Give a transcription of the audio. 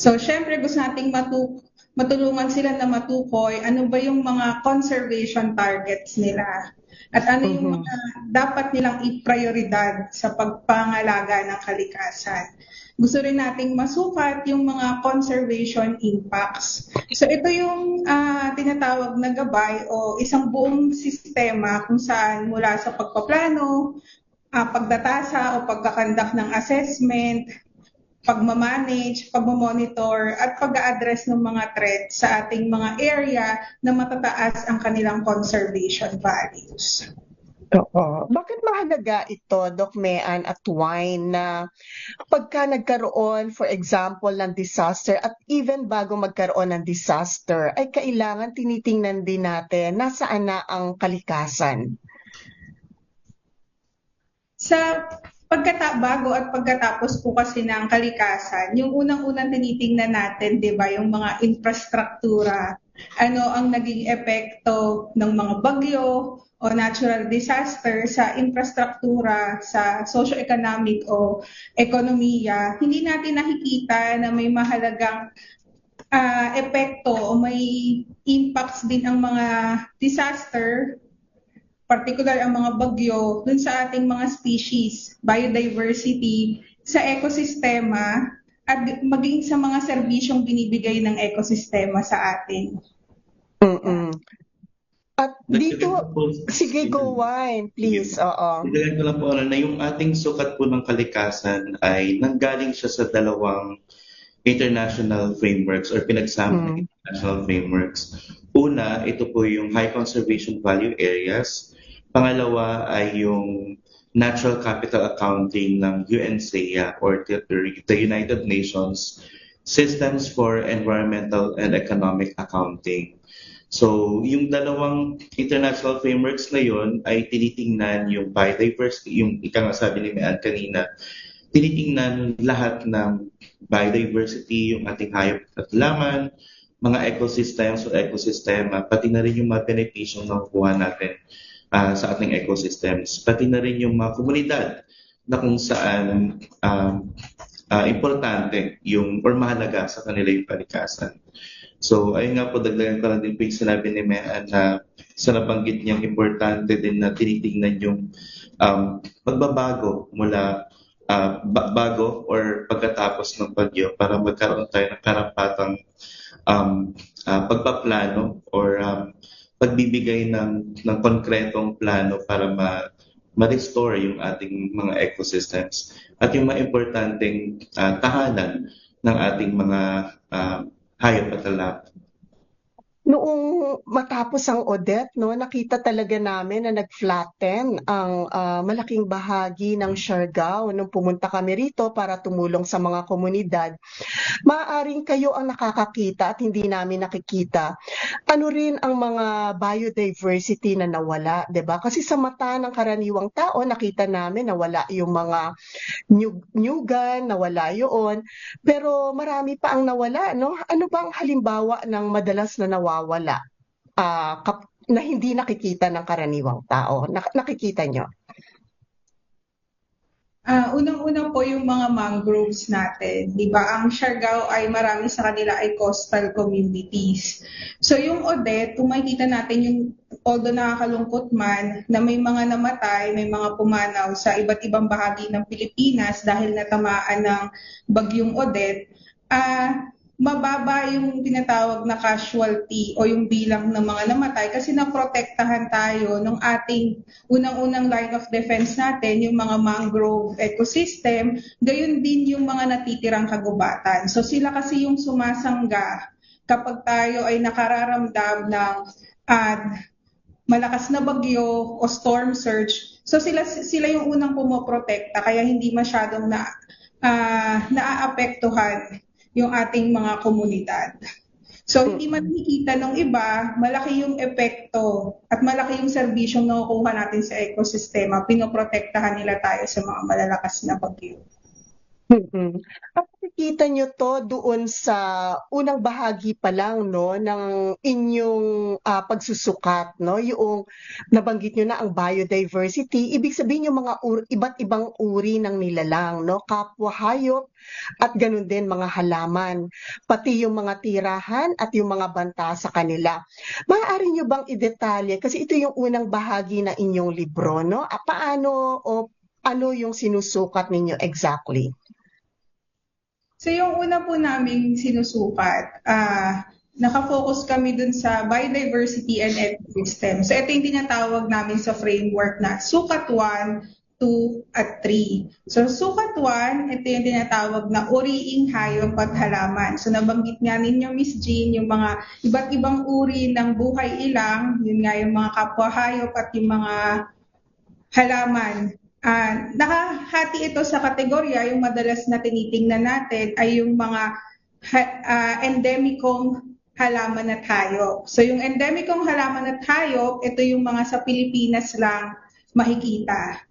So, syempre gusto nating matulungan sila na matukoy ano ba yung mga conservation targets nila at ano yung Mhm. mga dapat nilang i-prioridad sa pagpangalaga ng kalikasan. Gusto rin nating masukat yung mga conservation impacts. So ito yung tinatawag na gabay o isang buong sistema kung saan mula sa pagpaplano, pagdatasa o pagkakandak ng assessment, pagmamanage, pagmamonitor, at pag-address ng mga threats sa ating mga area na matataas ang kanilang conservation values. Oo. Bakit mahalaga ito, Doc Mean at Wine, na pagka nagkaroon, for example, ng disaster at even bago magkaroon ng disaster, ay kailangan tinitingnan din natin nasaan na ang kalikasan? Sa bago at pagkatapos po kasi ng kalikasan, yung unang-unang tinitingnan natin, di ba, yung mga infrastruktura, ano ang naging epekto ng mga bagyo o natural disaster sa infrastruktura, sa socio-economic o ekonomiya. Hindi natin nakikita na may mahalagang epekto o may impacts din ang mga disaster, particular ang mga bagyo, dun sa ating mga species, biodiversity, sa ekosistema, at maging sa mga serbisyong binibigay ng ekosistema sa atin. Yeah. Mm. At dito, Dagdagan ko po, sige, go yun. Wine, Sige. please. Oo. Dagdagan ko lang po na yung ating sukat po ng kalikasan ay nanggaling siya sa dalawang international frameworks or pinagsama ng Mm. international frameworks. Una, ito po yung high conservation value areas. Pangalawa ay yung natural capital accounting ng UNCEA or the United Nations Systems for Environmental and Economic Accounting. So, yung dalawang international frameworks na yun ay tinitingnan yung biodiversity, yung ika nga sabi ni Mian kanina, tinitingnan lahat ng biodiversity, yung ating hayop at laman, mga ecosystems o ecosystema, pati na rin yung mga benepisyo na nakukuha natin sa ating ecosystems, pati na rin yung mga komunidad na kung saan importante yung or mahalaga sa kanila yung kalikasan. So, ayun nga po, dagdagan ko lang din po yung sinabi ni Mean na sa nabanggit niyang importante din na tinitingnan yung pagbabago mula bago or pagkatapos ng bagyo para magkaroon tayo ng karapatang pagpaplano or pagbibigay ng konkretong plano para ma-restore yung ating mga ecosystems at yung mga importanteng tahanan ng ating mga hayop at alaman. Noong matapos ang Odette, no, nakita talaga namin na nag-flatten ang malaking bahagi ng Siargao nung pumunta kami rito para tumulong sa mga komunidad. Maaaring kayo ang nakakakita at hindi namin nakikita. Ano rin ang mga biodiversity na nawala, 'di ba? Kasi sa mata ng karaniwang tao, nakita namin nawala yung mga nyugan, nawala yun. Pero marami pa ang nawala, no? Ano bang halimbawa ng madalas na nawawala na hindi nakikita ng karaniwang tao? Nakikita nyo? Unang-una po yung mga mangroves natin, di ba? Ang Siargao ay marami sa kanila ay coastal communities. So yung Odette, kung makikita natin yung, although nakakalungkot man, na may mga namatay, may mga pumanaw sa iba't ibang bahagi ng Pilipinas dahil natamaan ng bagyong Odette, mababa yung tinatawag na casualty o yung bilang ng mga namatay kasi naprotektahan tayo ng ating unang-unang line of defense natin, yung mga mangrove ecosystem, gayon din yung mga natitirang kagubatan. So sila kasi yung sumasangga kapag tayo ay nakararamdam ng malakas na bagyo o storm surge. So sila yung unang pumoprotekta kaya hindi masyadong naaapektuhan yung ating mga komunidad. So hindi man nakikita ng iba, malaki yung epekto at malaki yung serbisyong nakukuha natin sa ekosistema. Pinoprotektahan nila tayo sa mga malalakas na bagyo. Mm. At nakikita nyo to doon sa unang bahagi pa lang, no, ng inyong pagsusukat, no? Yung nabanggit nyo na ang biodiversity, ibig sabihin yung mga iba't ibang uri ng nilalang, no? Kapwa hayop at ganun din mga halaman, pati yung mga tirahan at yung mga banta sa kanila. Maaari nyo bang idetalye, kasi ito yung unang bahagi na inyong libro, no? Paano o ano yung sinusukat ninyo exactly? So yung una po naming sinusukat, nakafocus kami dun sa biodiversity and ecosystem. So ito yung tinatawag namin sa framework na sukat 1, 2, at 3. So sukat 1, ito yung tinatawag na uriing hayop at halaman. So nabanggit nga ninyo, Miss Jean, yung mga iba't ibang uri ng buhay ilang, yun nga yung mga kapwa hayop at yung mga halaman. Nakahati ito sa kategorya, yung madalas na tinitingnan natin ay yung mga endemikong halaman at hayop. So yung endemikong halaman at hayop, ito yung mga sa Pilipinas lang makikita.